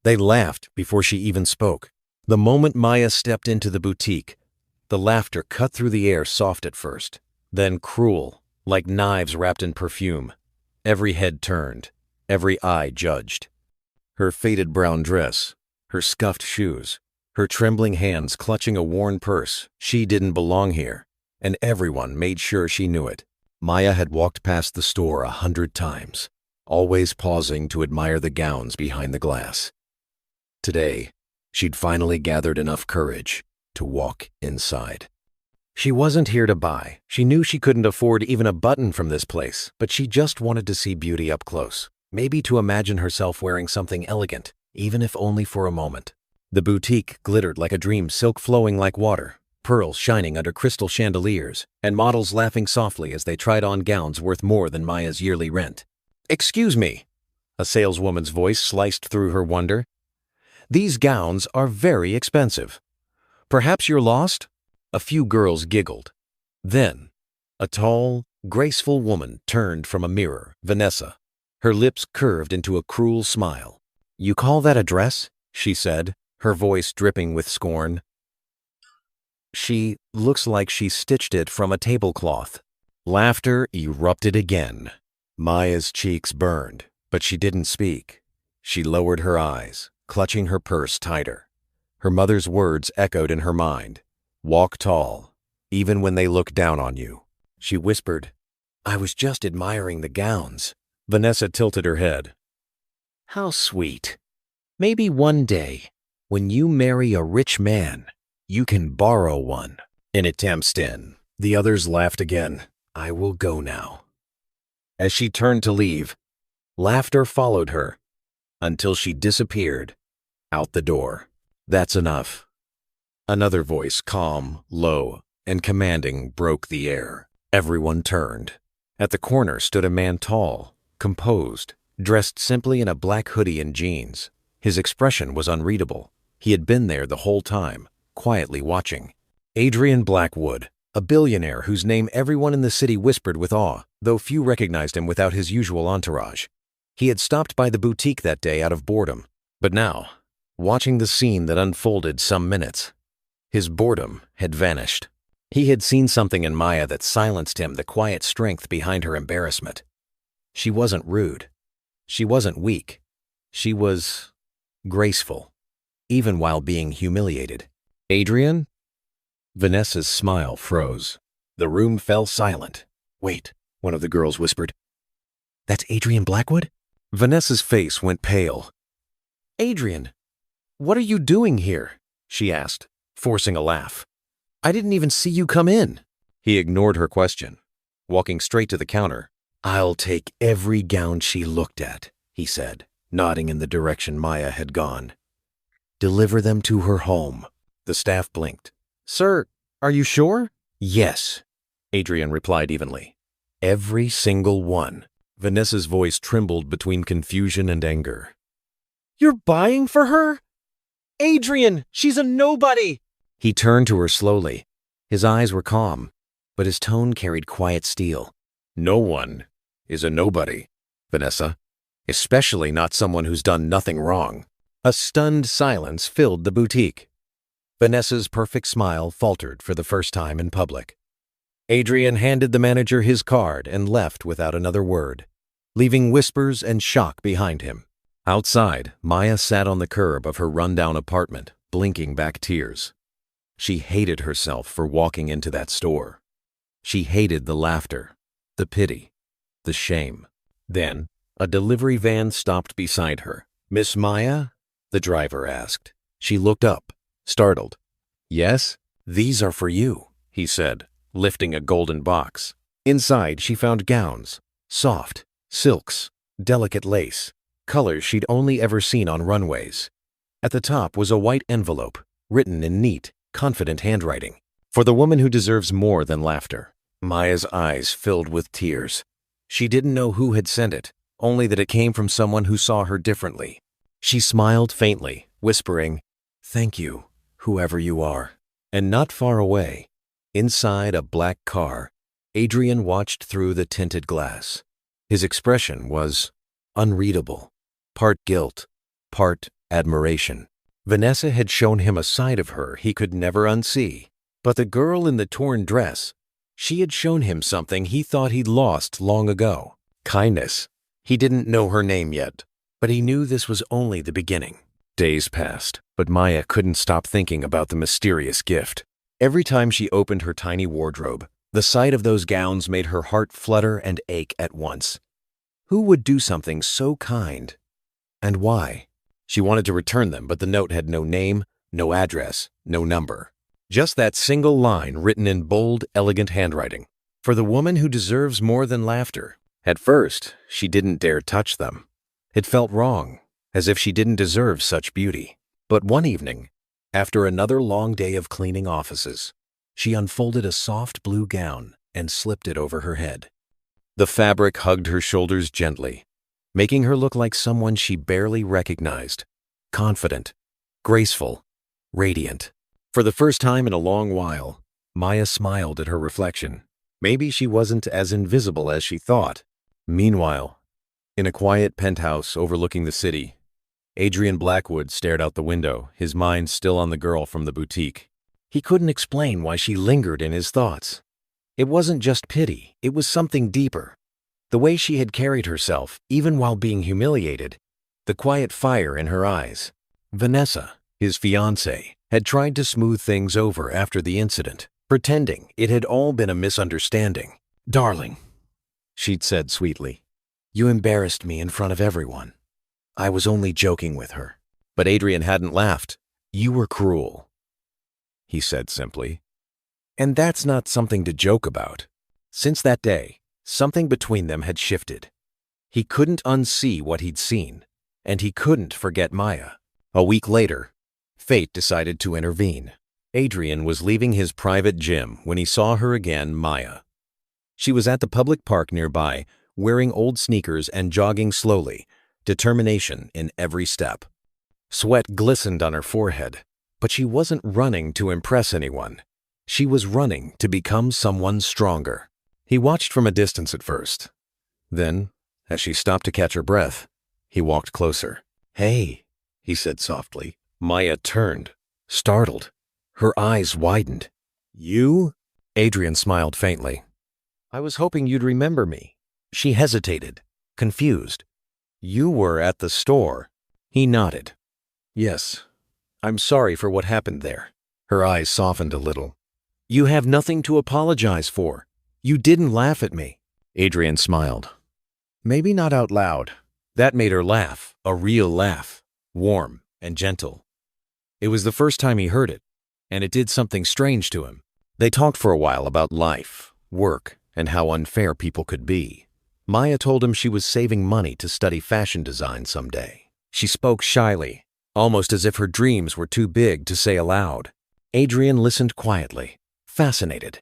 They laughed before she even spoke. The moment Maya stepped into the boutique, the laughter cut through the air, soft at first, then cruel, like knives wrapped in perfume. Every head turned, every eye judged. Her faded brown dress, her scuffed shoes, her trembling hands clutching a worn purse. She didn't belong here, and everyone made sure she knew it. Maya had walked past the store 100 times, always pausing to admire the gowns behind the glass. Today, she'd finally gathered enough courage to walk inside. She wasn't here to buy. She knew she couldn't afford even a button from this place, but she just wanted to see beauty up close, maybe to imagine herself wearing something elegant, even if only for a moment. The boutique glittered like a dream, silk flowing like water, pearls shining under crystal chandeliers, and models laughing softly as they tried on gowns worth more than Maya's yearly rent. "Excuse me," a saleswoman's voice sliced through her wonder. "These gowns are very expensive. Perhaps you're lost?" A few girls giggled. Then, a tall, graceful woman turned from a mirror, Vanessa. Her lips curved into a cruel smile. "You call that a dress?" she said, her voice dripping with scorn. "She looks like she stitched it from a tablecloth." Laughter erupted again. Maya's cheeks burned, but she didn't speak. She lowered her eyes, clutching her purse tighter. Her mother's words echoed in her mind. "Walk tall, even when they look down on you." She whispered, "I was just admiring the gowns." Vanessa tilted her head. "How sweet. Maybe one day, when you marry a rich man, you can borrow one." In attempts in. The others laughed again. "I will go now." As she turned to leave, laughter followed her until she disappeared out the door. "That's enough." Another voice, calm, low, and commanding, broke the air. Everyone turned. At the corner stood a man, tall, composed, dressed simply in a black hoodie and jeans. His expression was unreadable. He had been there the whole time, quietly watching. Adrien Blackwood, a billionaire whose name everyone in the city whispered with awe, though few recognized him without his usual entourage. He had stopped by the boutique that day out of boredom, but now, watching the scene that unfolded some minutes, his boredom had vanished. He had seen something in Maya that silenced him, the quiet strength behind her embarrassment. She wasn't rude. She wasn't weak. She was graceful, even while being humiliated. "Adrien?" Vanessa's smile froze. The room fell silent. "Wait," one of the girls whispered. "That's Adrien Blackwood?" Vanessa's face went pale. "Adrien, what are you doing here?" she asked, forcing a laugh. "I didn't even see you come in." He ignored her question, walking straight to the counter. "I'll take every gown she looked at," he said, nodding in the direction Maya had gone. "Deliver them to her home." The staff blinked. "Sir, are you sure?" "Yes," Adrien replied evenly. "Every single one." Vanessa's voice trembled between confusion and anger. "You're buying for her? Adrien, she's a nobody!" He turned to her slowly. His eyes were calm, but his tone carried quiet steel. "No one is a nobody, Vanessa, especially not someone who's done nothing wrong." A stunned silence filled the boutique. Vanessa's perfect smile faltered for the first time in public. Adrien handed the manager his card and left without another word, leaving whispers and shock behind him. Outside, Maya sat on the curb of her rundown apartment, blinking back tears. She hated herself for walking into that store. She hated the laughter, the pity, the shame. Then, a delivery van stopped beside her. "Miss Maya?" the driver asked. She looked up, startled. "Yes, these are for you," he said, lifting a golden box. Inside, she found gowns, soft, silks, delicate lace, colors she'd only ever seen on runways. At the top was a white envelope, written in neat, confident handwriting. "For the woman who deserves more than laughter." Maya's eyes filled with tears. She didn't know who had sent it, only that it came from someone who saw her differently. She smiled faintly, whispering, "Thank you, whoever you are." And not far away, inside a black car, Adrien watched through the tinted glass. His expression was unreadable, part guilt, part admiration. Vanessa had shown him a side of her he could never unsee. But the girl in the torn dress, she had shown him something he thought he'd lost long ago. Kindness. He didn't know her name yet, but he knew this was only the beginning. Days passed, but Maya couldn't stop thinking about the mysterious gift. Every time she opened her tiny wardrobe, the sight of those gowns made her heart flutter and ache at once. Who would do something so kind? And why? She wanted to return them, but the note had no name, no address, no number. Just that single line written in bold, elegant handwriting. For the woman who deserves more than laughter. At first, she didn't dare touch them. It felt wrong, as if she didn't deserve such beauty. But one evening, after another long day of cleaning offices, she unfolded a soft blue gown and slipped it over her head. The fabric hugged her shoulders gently, making her look like someone she barely recognized. Confident, graceful, radiant. For the first time in a long while, Maya smiled at her reflection. Maybe she wasn't as invisible as she thought. Meanwhile, in a quiet penthouse overlooking the city, Adrien Blackwood stared out the window, his mind still on the girl from the boutique. He couldn't explain why she lingered in his thoughts. It wasn't just pity, it was something deeper. The way she had carried herself, even while being humiliated, the quiet fire in her eyes. Vanessa, his fiancée, had tried to smooth things over after the incident, pretending it had all been a misunderstanding. "Darling," she'd said sweetly, "you embarrassed me in front of everyone. I was only joking with her." But Adrien hadn't laughed. "You were cruel," he said simply. And that's not something to joke about. Since that day, something between them had shifted. He couldn't unsee what he'd seen, and he couldn't forget Maya. A week later, fate decided to intervene. Adrien was leaving his private gym when he saw her again, Maya. She was at the public park nearby, wearing old sneakers and jogging slowly, determination in every step. Sweat glistened on her forehead, but she wasn't running to impress anyone. She was running to become someone stronger. He watched from a distance at first. Then, as she stopped to catch her breath, he walked closer. "Hey," he said softly. Maya turned, startled. Her eyes widened. "You?" Adrien smiled faintly. "I was hoping you'd remember me." She hesitated, confused. "You were at the store." He nodded. "Yes, I'm sorry for what happened there." Her eyes softened a little. "You have nothing to apologize for. You didn't laugh at me." Adrien smiled. Maybe not out loud. That made her laugh, a real laugh, warm and gentle. It was the first time he heard it, and it did something strange to him. They talked for a while about life, work, and how unfair people could be. Maya told him she was saving money to study fashion design someday. She spoke shyly, almost as if her dreams were too big to say aloud. Adrien listened quietly, fascinated.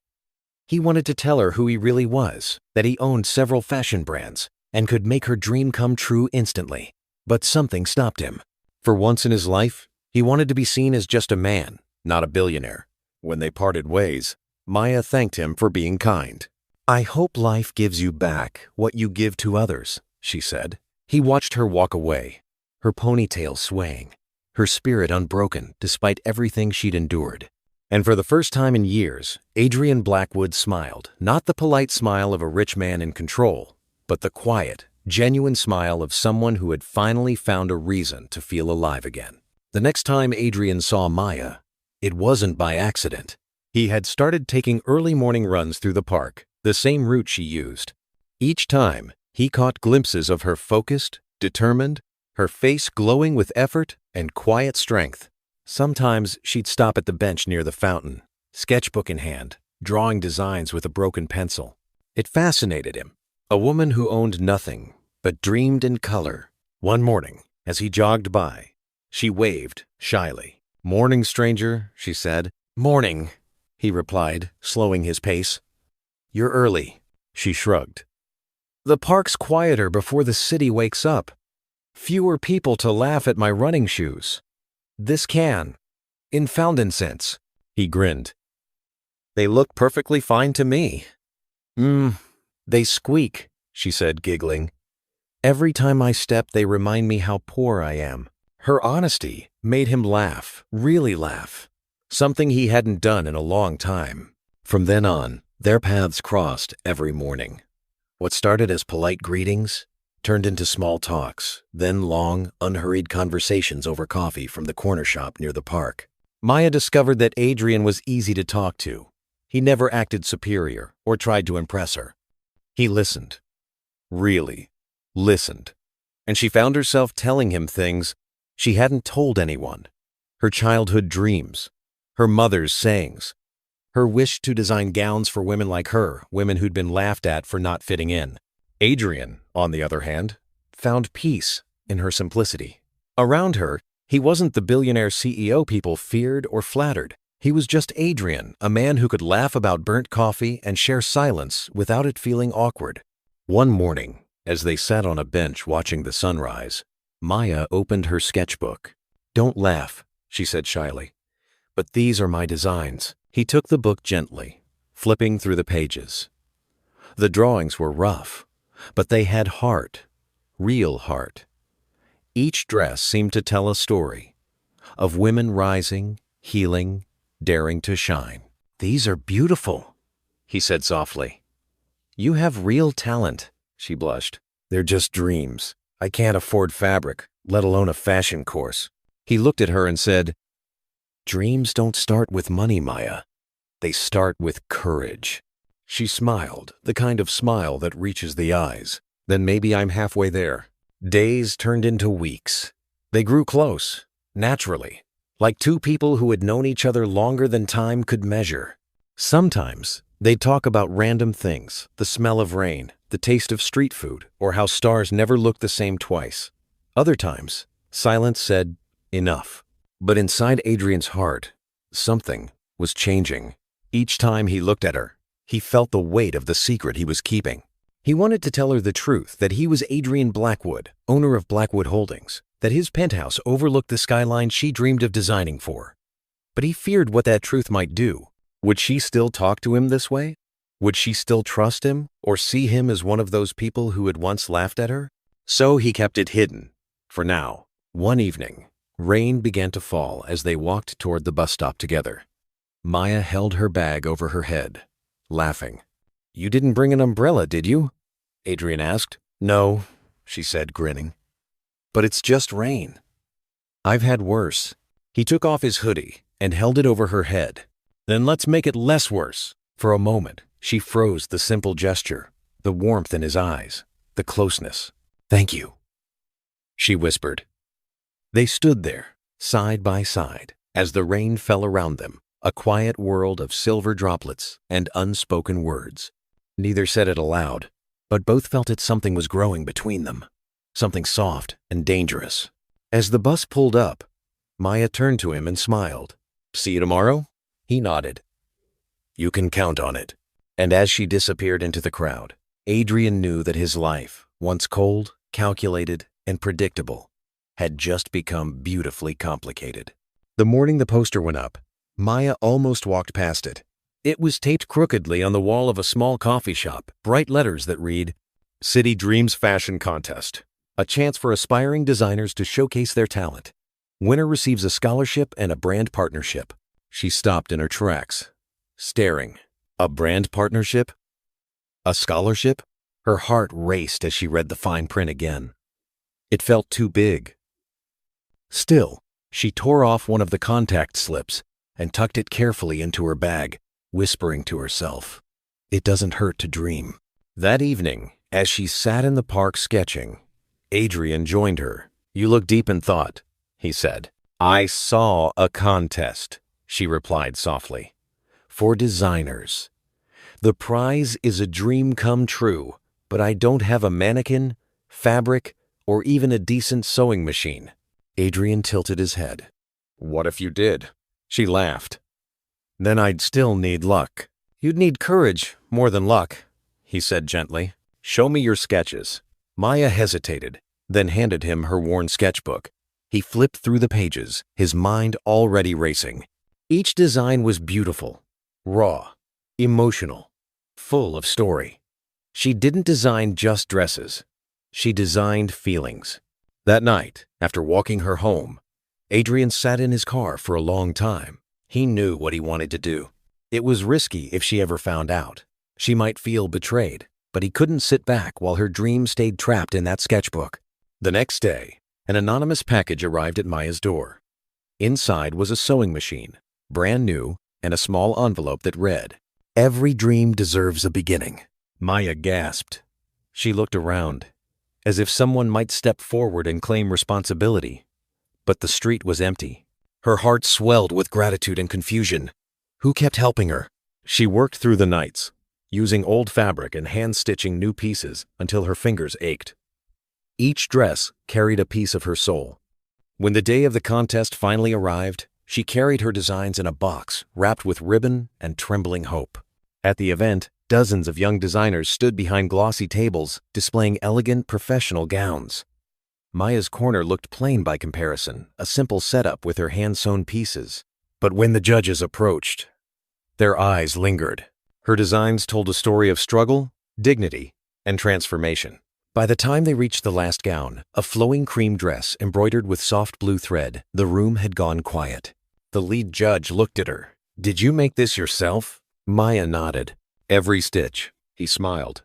He wanted to tell her who he really was, that he owned several fashion brands, and could make her dream come true instantly. But something stopped him. For once in his life, he wanted to be seen as just a man, not a billionaire. When they parted ways, Maya thanked him for being kind. "I hope life gives you back what you give to others," she said. He watched her walk away, her ponytail swaying, her spirit unbroken despite everything she'd endured. And for the first time in years, Adrien Blackwood smiled, not the polite smile of a rich man in control, but the quiet, genuine smile of someone who had finally found a reason to feel alive again. The next time Adrien saw Maya, it wasn't by accident. He had started taking early morning runs through the park, the same route she used. Each time, he caught glimpses of her focused, determined, her face glowing with effort and quiet strength. Sometimes she'd stop at the bench near the fountain, sketchbook in hand, drawing designs with a broken pencil. It fascinated him. A woman who owned nothing, but dreamed in color. One morning, as he jogged by, she waved shyly. "Morning, stranger," she said. "Morning," he replied, slowing his pace. "You're early," she shrugged. "The park's quieter before the city wakes up. Fewer people to laugh at my running shoes. This can. In fountain scents." He grinned. "They look perfectly fine to me." They squeak," she said, giggling. "Every time I step, they remind me how poor I am." Her honesty made him laugh, really laugh, something he hadn't done in a long time. From then on, their paths crossed every morning. What started as polite greetings turned into small talks, then long, unhurried conversations over coffee from the corner shop near the park. Maya discovered that Adrien was easy to talk to. He never acted superior or tried to impress her. He listened. Really listened. And she found herself telling him things she hadn't told anyone. Her childhood dreams, her mother's sayings, her wish to design gowns for women like her, women who'd been laughed at for not fitting in. Adrien, on the other hand, found peace in her simplicity. Around her, he wasn't the billionaire CEO people feared or flattered. He was just Adrien, a man who could laugh about burnt coffee and share silence without it feeling awkward. One morning, as they sat on a bench watching the sunrise, Maya opened her sketchbook. "Don't laugh," she said shyly, "but these are my designs." He took the book gently, flipping through the pages. The drawings were rough, but they had heart, real heart. Each dress seemed to tell a story of women rising, healing, daring to shine. "These are beautiful," he said softly. "You have real talent," she blushed. "They're just dreams. I can't afford fabric, let alone a fashion course." He looked at her and said, "Dreams don't start with money, Maya. They start with courage." She smiled, the kind of smile that reaches the eyes. "Then maybe I'm halfway there." Days turned into weeks. They grew close, naturally, like two people who had known each other longer than time could measure. Sometimes they'd talk about random things, the smell of rain, the taste of street food, or how stars never look the same twice. Other times, silence said, "Enough." But inside Adrien's heart, something was changing. Each time he looked at her, he felt the weight of the secret he was keeping. He wanted to tell her the truth, that he was Adrien Blackwood, owner of Blackwood Holdings, that his penthouse overlooked the skyline she dreamed of designing for. But he feared what that truth might do. Would she still talk to him this way? Would she still trust him, or see him as one of those people who had once laughed at her? So he kept it hidden, for now. One evening, rain began to fall as they walked toward the bus stop together. Maya held her bag over her head, laughing. "You didn't bring an umbrella, did you?" Adrien asked. "No," she said, grinning. "But it's just rain." "I've had worse." He took off his hoodie and held it over her head. "Then let's make it less worse." For a moment, she froze the simple gesture, the warmth in his eyes, the closeness. "Thank you," she whispered. They stood there, side by side, as the rain fell around them, a quiet world of silver droplets and unspoken words. Neither said it aloud, but both felt that something was growing between them, something soft and dangerous. As the bus pulled up, Maya turned to him and smiled. "See you tomorrow?" He nodded. "You can count on it." And as she disappeared into the crowd, Adrien knew that his life, once cold, calculated, and predictable, had just become beautifully complicated. The morning the poster went up, Maya almost walked past it. It was taped crookedly on the wall of a small coffee shop, bright letters that read, "City Dreams Fashion Contest, a chance for aspiring designers to showcase their talent. Winner receives a scholarship and a brand partnership." She stopped in her tracks, staring. A brand partnership? A scholarship? Her heart raced as she read the fine print again. It felt too big. Still, she tore off one of the contact slips and tucked it carefully into her bag, whispering to herself, "It doesn't hurt to dream." That evening, as she sat in the park sketching, Adrien joined her. "You look deep in thought," he said. "I saw a contest," she replied softly. "For designers. The prize is a dream come true, but I don't have a mannequin, fabric, or even a decent sewing machine." Adrien tilted his head. "What if you did?" She laughed. "Then I'd still need luck." "You'd need courage more than luck," he said gently. "Show me your sketches." Maya hesitated, then handed him her worn sketchbook. He flipped through the pages, his mind already racing. Each design was beautiful, raw, emotional, full of story. She didn't design just dresses. She designed feelings. That night, After walking her home, Adrien sat in his car for a long time. He knew what he wanted to do. It was risky if she ever found out. She might feel betrayed, but he couldn't sit back while her dream stayed trapped in that sketchbook. The next day, an anonymous package arrived at Maya's door. Inside was a sewing machine, brand new, and a small envelope that read, "Every dream deserves a beginning." Maya gasped. She looked around, as if someone might step forward and claim responsibility. But the street was empty. Her heart swelled with gratitude and confusion. Who kept helping her? She worked through the nights, using old fabric and hand-stitching new pieces until her fingers ached. Each dress carried a piece of her soul. When the day of the contest finally arrived, she carried her designs in a box wrapped with ribbon and trembling hope. At the event, dozens of young designers stood behind glossy tables displaying elegant professional gowns. Maya's corner looked plain by comparison, a simple setup with her hand-sewn pieces. But when the judges approached, their eyes lingered. Her designs told a story of struggle, dignity, and transformation. By the time they reached the last gown, a flowing cream dress embroidered with soft blue thread, the room had gone quiet. The lead judge looked at her. "Did you make this yourself?" Maya nodded. "Every stitch." He smiled.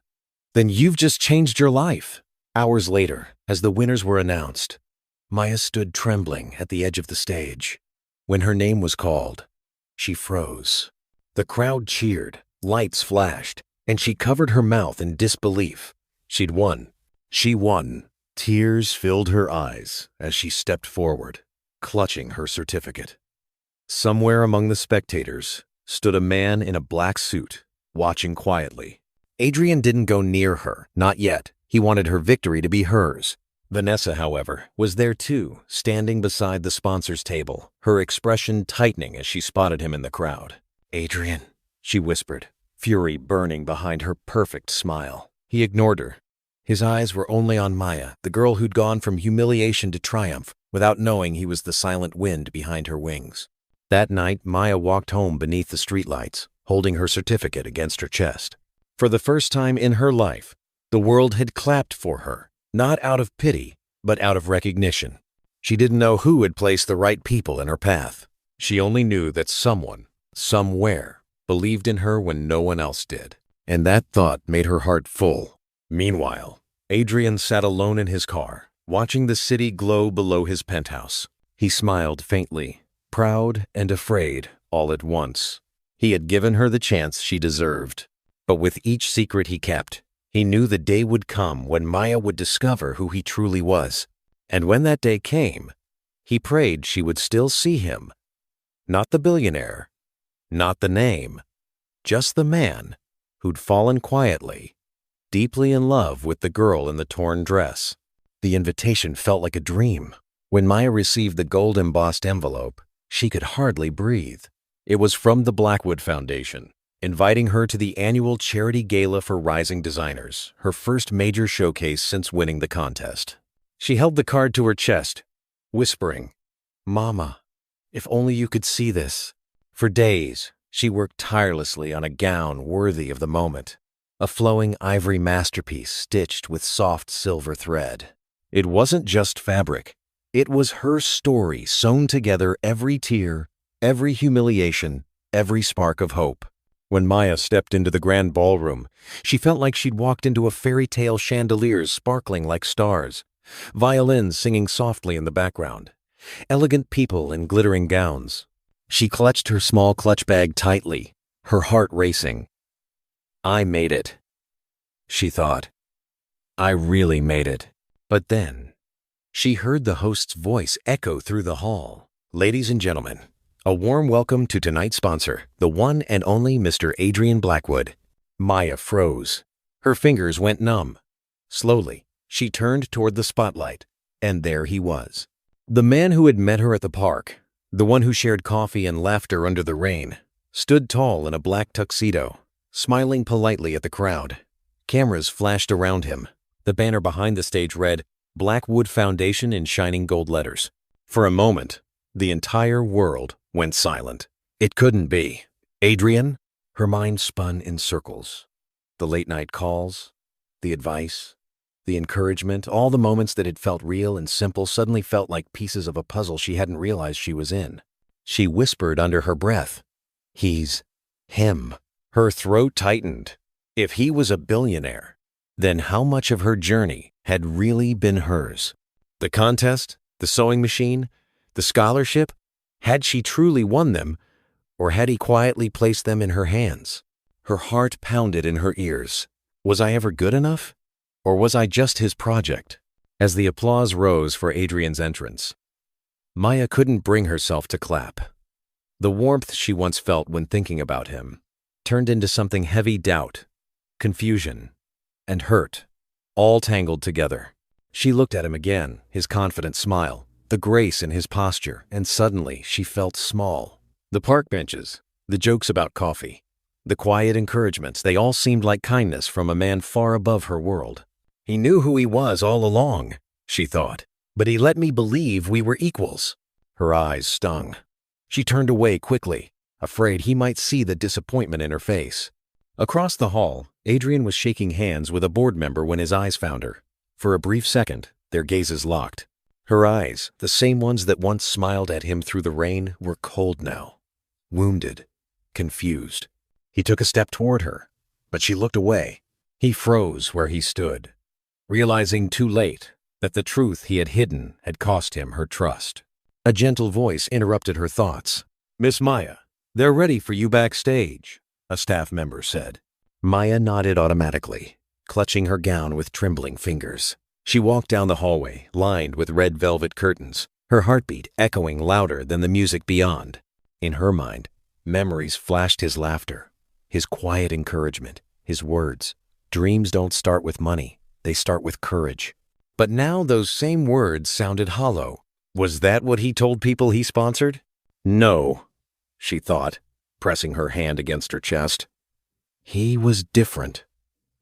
"Then you've just changed your life." Hours later, as the winners were announced, Maya stood trembling at the edge of the stage. When her name was called, she froze. The crowd cheered, lights flashed, and she covered her mouth in disbelief. She'd won. She won. Tears filled her eyes as she stepped forward, clutching her certificate. Somewhere among the spectators stood a man in a black suit, watching quietly. Adrien didn't go near her, not yet. He wanted her victory to be hers. Vanessa, however, was there too, standing beside the sponsor's table, her expression tightening as she spotted him in the crowd. "Adrien," she whispered, fury burning behind her perfect smile. He ignored her. His eyes were only on Maya, the girl who'd gone from humiliation to triumph, without knowing he was the silent wind behind her wings. That night, Maya walked home beneath the streetlights, holding her certificate against her chest. For the first time in her life, the world had clapped for her, not out of pity, but out of recognition. She didn't know who had placed the right people in her path. She only knew that someone, somewhere, believed in her when no one else did. And that thought made her heart full. Meanwhile, Adrien sat alone in his car, watching the city glow below his penthouse. He smiled faintly, proud and afraid all at once. He had given her the chance she deserved. But with each secret he kept, he knew the day would come when Maya would discover who he truly was. And when that day came, he prayed she would still see him. Not the billionaire, not the name, just the man who'd fallen quietly, deeply in love with the girl in the torn dress. The invitation felt like a dream. When Maya received the gold-embossed envelope, she could hardly breathe. It was from the Blackwood Foundation, inviting her to the annual charity gala for rising designers, her first major showcase since winning the contest. She held the card to her chest, whispering, "Mama, if only you could see this." For days, she worked tirelessly on a gown worthy of the moment, a flowing ivory masterpiece stitched with soft silver thread. It wasn't just fabric. It was her story sewn together, every tear, every humiliation, every spark of hope. When Maya stepped into the grand ballroom, she felt like she'd walked into a fairy tale, chandeliers sparkling like stars, violins singing softly in the background, elegant people in glittering gowns. She clutched her small clutch bag tightly, her heart racing. "I made it," she thought. "I really made it." But then, she heard the host's voice echo through the hall. "Ladies and gentlemen, a warm welcome to tonight's sponsor, the one and only Mr. Adrien Blackwood." Maya froze. Her fingers went numb. Slowly, she turned toward the spotlight, and there he was. The man who had met her at the park, the one who shared coffee and laughter under the rain, stood tall in a black tuxedo, smiling politely at the crowd. Cameras flashed around him. The banner behind the stage read, "Blackwood Foundation" in shining gold letters. For a moment, the entire world went silent. It couldn't be. Adrien? Her mind spun in circles. The late-night calls, the advice, The encouragement, all the moments that had felt real and simple suddenly felt like pieces of a puzzle she hadn't realized she was in. She whispered under her breath, "He's him." Her throat tightened. If he was a billionaire, then how much of her journey had really been hers? The contest, the sewing machine, the scholarship, had she truly won them, or had he quietly placed them in her hands? Her heart pounded in her ears. Was I ever good enough? Or was I just his project? As the applause rose for Adrien's entrance, Maya couldn't bring herself to clap. The warmth she once felt when thinking about him turned into something heavy: doubt, confusion, and hurt, all tangled together. She looked at him again, his confident smile, the grace in his posture, and suddenly she felt small. The park benches, the jokes about coffee, the quiet encouragements, they all seemed like kindness from a man far above her world. He knew who he was all along, she thought, but he let me believe we were equals. Her eyes stung. She turned away quickly, afraid he might see the disappointment in her face. Across the hall, Adrien was shaking hands with a board member when his eyes found her. For a brief second, their gazes locked. Her eyes, the same ones that once smiled at him through the rain, were cold now. Wounded, confused. He took a step toward her, but she looked away. He froze where he stood, realizing too late that the truth he had hidden had cost him her trust. A gentle voice interrupted her thoughts. "Miss Maya, they're ready for you backstage," a staff member said. Maya nodded automatically, clutching her gown with trembling fingers. She walked down the hallway, lined with red velvet curtains, her heartbeat echoing louder than the music beyond. In her mind, memories flashed: his laughter, his quiet encouragement, his words. Dreams don't start with money, they start with courage. But now those same words sounded hollow. Was that what he told people he sponsored? No, she thought, pressing her hand against her chest. He was different,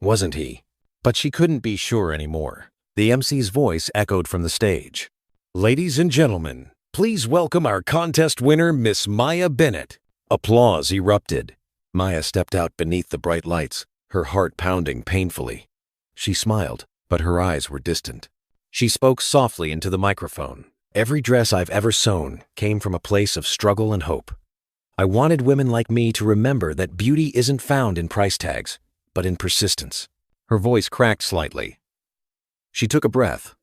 wasn't he? But she couldn't be sure anymore. The MC's voice echoed from the stage. "Ladies and gentlemen, please welcome our contest winner, Miss Maya Bennett." Applause erupted. Maya stepped out beneath the bright lights, her heart pounding painfully. She smiled, but her eyes were distant. She spoke softly into the microphone. "Every dress I've ever sewn came from a place of struggle and hope. I wanted women like me to remember that beauty isn't found in price tags, but in persistence." Her voice cracked slightly. She took a breath,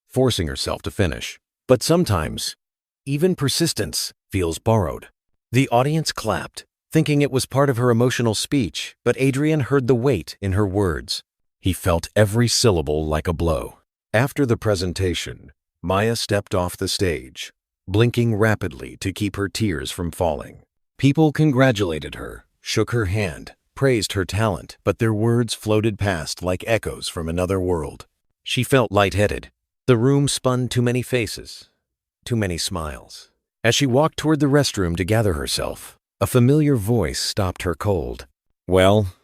forcing herself to finish. But sometimes, even persistence feels borrowed. The audience clapped, thinking it was part of her emotional speech, but Adrien heard the weight in her words. He felt every syllable like a blow. After the presentation, Maya stepped off the stage, blinking rapidly to keep her tears from falling. People congratulated her, shook her hand, praised her talent, but their words floated past like echoes from another world. She felt lightheaded. The room spun too many faces, too many smiles. As she walked toward the restroom to gather herself, a familiar voice stopped her cold. "Well,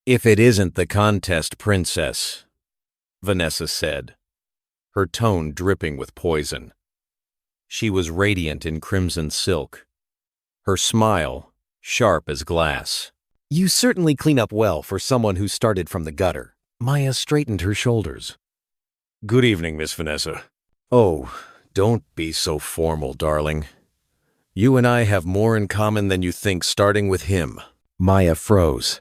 if it isn't the contest princess," Vanessa said, her tone dripping with poison. She was radiant in crimson silk, her smile sharp as glass. "You certainly clean up well for someone who started from the gutter." Maya straightened her shoulders. "Good evening, Miss Vanessa." "Oh, don't be so formal, darling. You and I have more in common than you think, starting with him." Maya froze.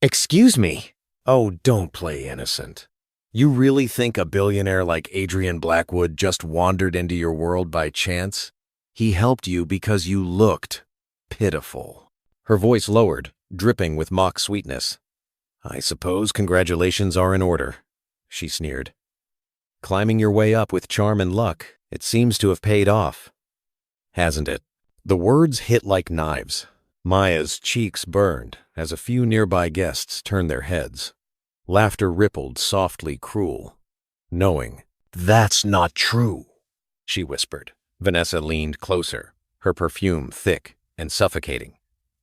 "Excuse me?" "Oh, don't play innocent. You really think a billionaire like Adrien Blackwood just wandered into your world by chance? He helped you because you looked pitiful." Her voice lowered, dripping with mock sweetness. "I suppose congratulations are in order," she sneered. "Climbing your way up with charm and luck, it seems to have paid off, hasn't it?" The words hit like knives. Maya's cheeks burned as a few nearby guests turned their heads. Laughter rippled softly cruel. "Knowing, that's not true," she whispered. Vanessa leaned closer, her perfume thick and suffocating.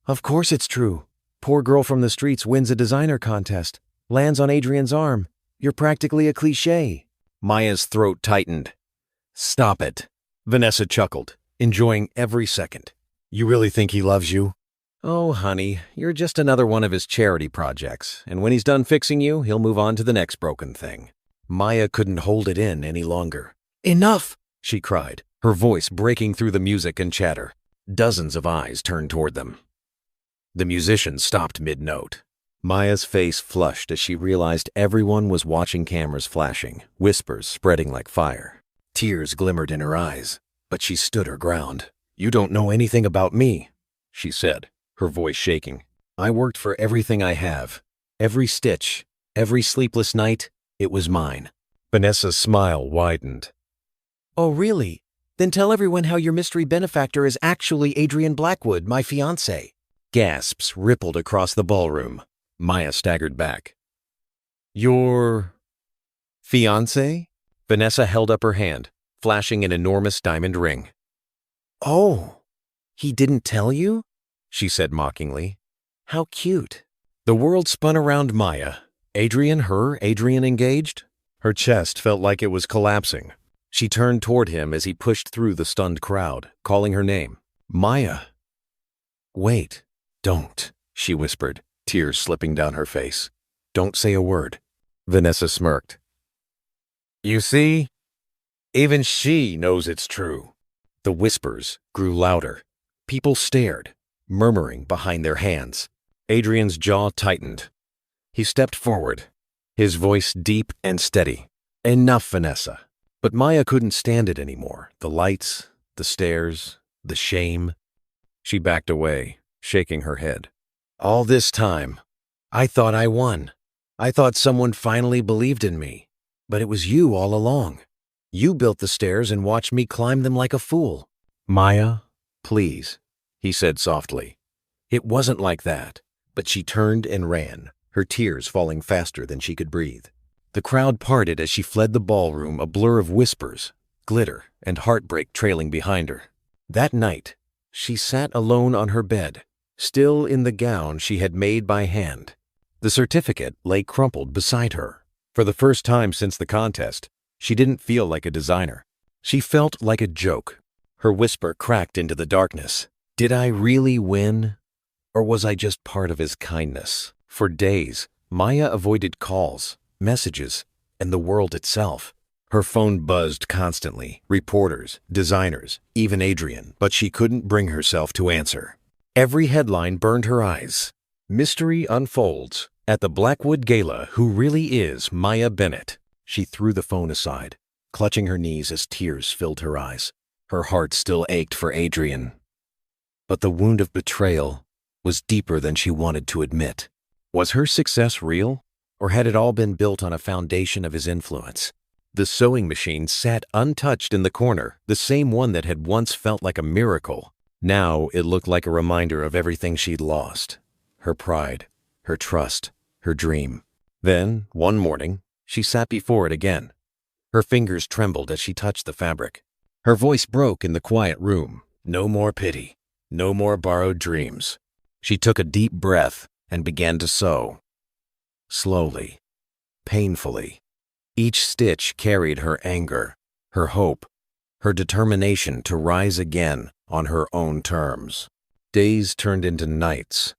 "Of course it's true. Poor girl from the streets wins a designer contest, lands on Adrien's arm. You're practically a cliché." Maya's throat tightened. "Stop it." Vanessa chuckled, enjoying every second. "You really think he loves you?" Oh, honey, you're just another one of his charity projects, and when he's done fixing you, he'll move on to the next broken thing. Maya couldn't hold it in any longer. Enough! She cried, her voice breaking through the music and chatter. Dozens of eyes turned toward them. The musician stopped mid-note. Maya's face flushed as she realized everyone was watching, cameras flashing, whispers spreading like fire. Tears glimmered in her eyes, but she stood her ground. "You don't know anything about me," she said, her voice shaking. "I worked for everything I have. Every stitch, every sleepless night, it was mine." Vanessa's smile widened. "Oh, really? Then tell everyone how your mystery benefactor is actually Adrien Blackwood, my fiancé." Gasps rippled across the ballroom. Maya staggered back. "Your fiancé?" Vanessa held up her hand, flashing an enormous diamond ring. "Oh, he didn't tell you?" she said mockingly. "How cute." The world spun around Maya. Adrien engaged? Her chest felt like it was collapsing. She turned toward him as he pushed through the stunned crowd, calling her name. "Maya." "Wait, don't," she whispered, tears slipping down her face. "Don't say a word." Vanessa smirked. "You see? Even she knows it's true." The whispers grew louder. People stared, murmuring behind their hands. Adrien's jaw tightened. He stepped forward, his voice deep and steady. "Enough, Vanessa." But Maya couldn't stand it anymore. The lights, the stares, the shame. She backed away, shaking her head. "All this time, I thought I won. I thought someone finally believed in me. But it was you all along. You built the stairs and watched me climb them like a fool." "Maya, please," he said softly. "It wasn't like that." But she turned and ran, her tears falling faster than she could breathe. The crowd parted as she fled the ballroom, a blur of whispers, glitter, and heartbreak trailing behind her. That night, she sat alone on her bed, still in the gown she had made by hand. The certificate lay crumpled beside her. For the first time since the contest, she didn't feel like a designer. She felt like a joke. Her whisper cracked into the darkness. Did I really win? Or was I just part of his kindness? For days, Maya avoided calls, messages, and the world itself. Her phone buzzed constantly, reporters, designers, even Adrien, but she couldn't bring herself to answer. Every headline burned her eyes. "Mystery unfolds. At the Blackwood Gala, who really is Maya Bennett?" She threw the phone aside, clutching her knees as tears filled her eyes. Her heart still ached for Adrien. But the wound of betrayal was deeper than she wanted to admit. Was her success real? Or had it all been built on a foundation of his influence? The sewing machine sat untouched in the corner, the same one that had once felt like a miracle. Now it looked like a reminder of everything she'd lost. Her pride, her trust, her dream. Then, one morning, she sat before it again. Her fingers trembled as she touched the fabric. Her voice broke in the quiet room. No more pity. No more borrowed dreams. She took a deep breath and began to sew. Slowly, painfully. Each stitch carried her anger, her hope, her determination to rise again on her own terms. Days turned into nights.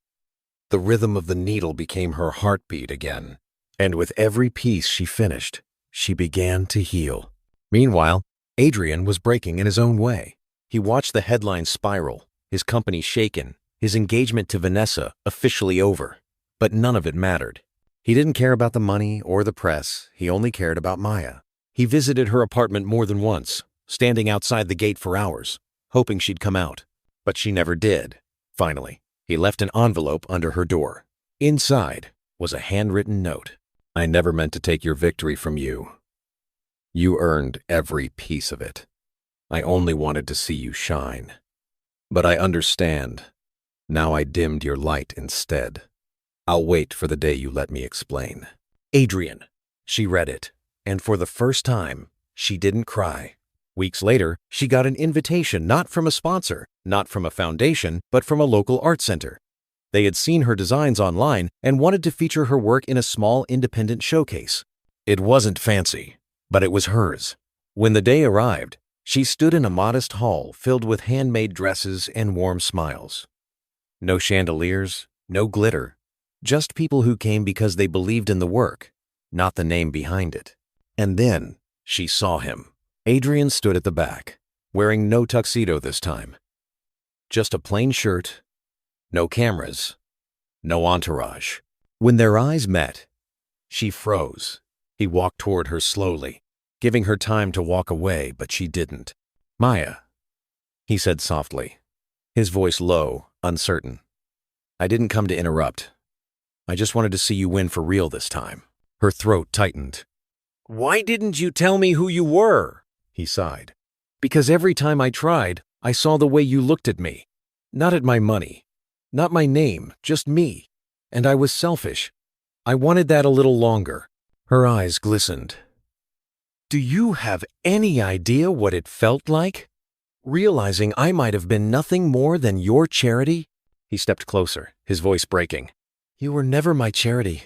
The rhythm of the needle became her heartbeat again. And with every piece she finished, she began to heal. Meanwhile, Adrien was breaking in his own way. He watched the headlines spiral, his company shaken, his engagement to Vanessa officially over. But none of it mattered. He didn't care about the money or the press. He only cared about Maya. He visited her apartment more than once, standing outside the gate for hours, hoping she'd come out. But she never did. Finally, he left an envelope under her door. Inside was a handwritten note. "I never meant to take your victory from you. You earned every piece of it. I only wanted to see you shine. But I understand. Now I dimmed your light instead. I'll wait for the day you let me explain." Adrien. She read it, and for the first time, she didn't cry. Weeks later, she got an invitation not from a sponsor, not from a foundation, but from a local art center. They had seen her designs online and wanted to feature her work in a small independent showcase. It wasn't fancy, but it was hers. When the day arrived, she stood in a modest hall filled with handmade dresses and warm smiles. No chandeliers, no glitter. Just people who came because they believed in the work, not the name behind it. And then she saw him. Adrien stood at the back, wearing no tuxedo this time. Just a plain shirt, no cameras, no entourage. When their eyes met, she froze. He walked toward her slowly, giving her time to walk away, but she didn't. "Maya," he said softly, his voice low, uncertain. "I didn't come to interrupt. I just wanted to see you win for real this time." Her throat tightened. "Why didn't you tell me who you were?" he sighed. "Because every time I tried, I saw the way you looked at me. Not at my money, not my name, just me. And I was selfish. I wanted that a little longer." Her eyes glistened. "Do you have any idea what it felt like? Realizing I might have been nothing more than your charity?" He stepped closer, his voice breaking. "You were never my charity.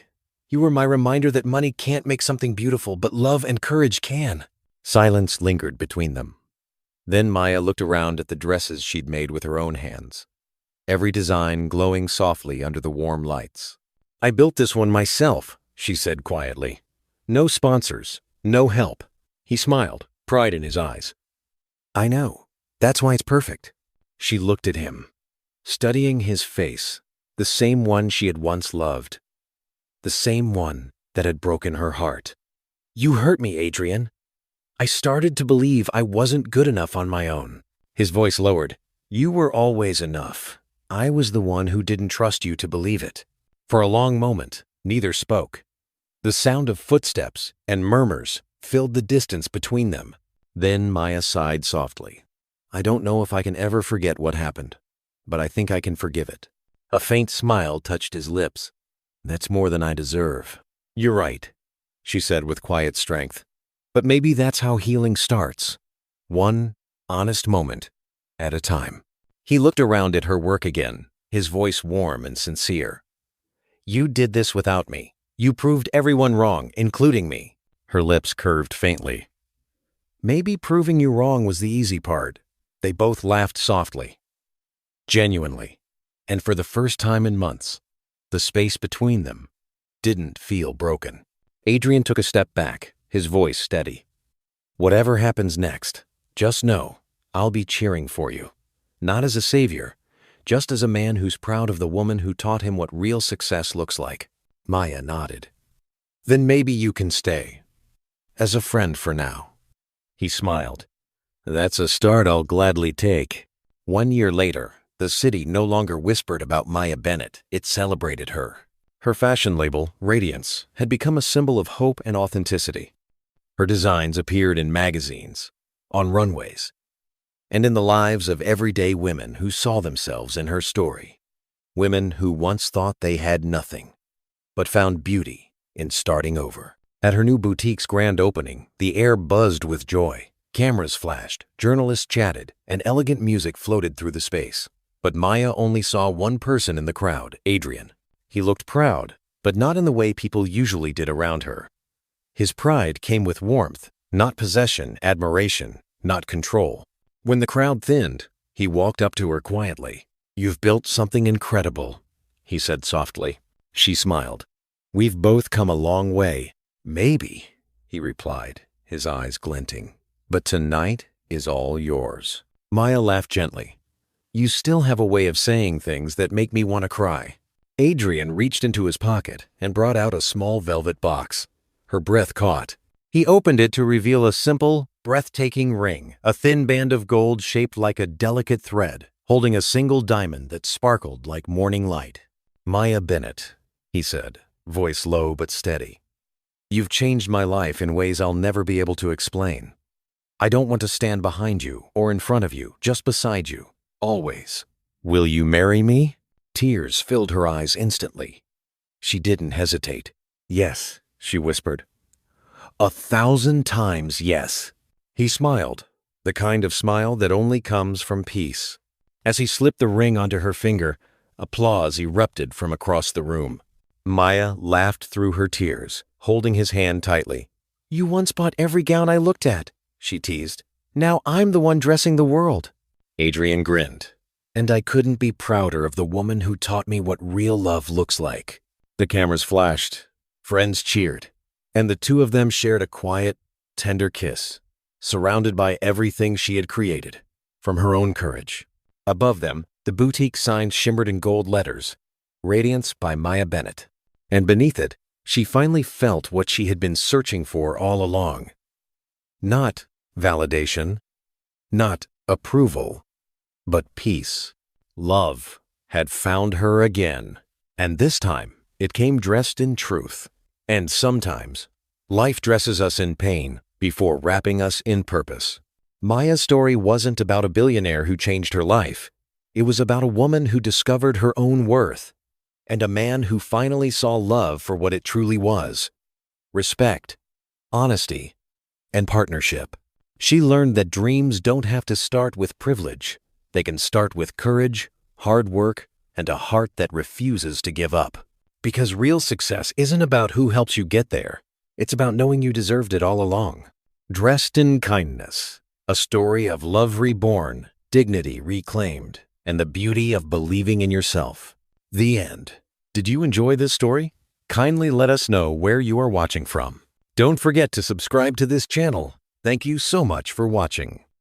You were my reminder that money can't make something beautiful, but love and courage can." Silence lingered between them. Then Maya looked around at the dresses she'd made with her own hands, every design glowing softly under the warm lights. "I built this one myself," she said quietly. "No sponsors, no help." He smiled, pride in his eyes. "I know. That's why it's perfect." She looked at him, studying his face, the same one she had once loved, the same one that had broken her heart. "You hurt me, Adrien. I started to believe I wasn't good enough on my own." His voice lowered. "You were always enough. I was the one who didn't trust you to believe it." For a long moment, neither spoke. The sound of footsteps and murmurs filled the distance between them. Then Maya sighed softly. "I don't know if I can ever forget what happened, but I think I can forgive it." A faint smile touched his lips. "That's more than I deserve." "You're right," she said with quiet strength. "But maybe that's how healing starts. One honest moment at a time." He looked around at her work again, his voice warm and sincere. "You did this without me. You proved everyone wrong, including me." Her lips curved faintly. "Maybe proving you wrong was the easy part." They both laughed softly, genuinely, and for the first time in months, the space between them didn't feel broken. Adrien took a step back, his voice steady. "Whatever happens next, just know I'll be cheering for you. Not as a savior, just as a man who's proud of the woman who taught him what real success looks like." Maya nodded. "Then maybe you can stay. As a friend for now." He smiled. "That's a start I'll gladly take." 1 year later, the city no longer whispered about Maya Bennett. It celebrated her. Her fashion label, Radiance, had become a symbol of hope and authenticity. Her designs appeared in magazines, on runways, and in the lives of everyday women who saw themselves in her story. Women who once thought they had nothing, but found beauty in starting over. At her new boutique's grand opening, the air buzzed with joy. Cameras flashed, journalists chatted, and elegant music floated through the space. But Maya only saw one person in the crowd, Adrien. He looked proud, but not in the way people usually did around her. His pride came with warmth, not possession, admiration, not control. When the crowd thinned, he walked up to her quietly. "You've built something incredible," he said softly. She smiled. "We've both come a long way." "Maybe," he replied, his eyes glinting. "But tonight is all yours." Maya laughed gently. "You still have a way of saying things that make me want to cry." Adrien reached into his pocket and brought out a small velvet box. Her breath caught. He opened it to reveal a simple, breathtaking ring, a thin band of gold shaped like a delicate thread, holding a single diamond that sparkled like morning light. "Maya Bennett," he said, voice low but steady. "You've changed my life in ways I'll never be able to explain. I don't want to stand behind you or in front of you, just beside you, always. Will you marry me?" Tears filled her eyes instantly. She didn't hesitate. "Yes," she whispered. 1,000 times yes." He smiled, the kind of smile that only comes from peace. As he slipped the ring onto her finger, applause erupted from across the room. Maya laughed through her tears, holding his hand tightly. "You once bought every gown I looked at," she teased. "Now I'm the one dressing the world." Adrien grinned. And I couldn't be prouder of the woman who taught me what real love looks like. The cameras flashed, friends cheered, and the two of them shared a quiet, tender kiss, surrounded by everything she had created, from her own courage. Above them, the boutique sign shimmered in gold letters, Radiance by Maya Bennett. And beneath it, she finally felt what she had been searching for all along. Not validation, not approval, but peace. Love had found her again, and this time it came dressed in truth. And sometimes, life dresses us in pain before wrapping us in purpose. Maya's story wasn't about a billionaire who changed her life. It was about a woman who discovered her own worth, and a man who finally saw love for what it truly was: respect, honesty, and partnership. She learned that dreams don't have to start with privilege. They can start with courage, hard work, and a heart that refuses to give up. Because real success isn't about who helps you get there. It's about knowing you deserved it all along. Dressed in Kindness, a story of love reborn, dignity reclaimed, and the beauty of believing in yourself. The end. Did you enjoy this story? Kindly let us know where you are watching from. Don't forget to subscribe to this channel. Thank you so much for watching.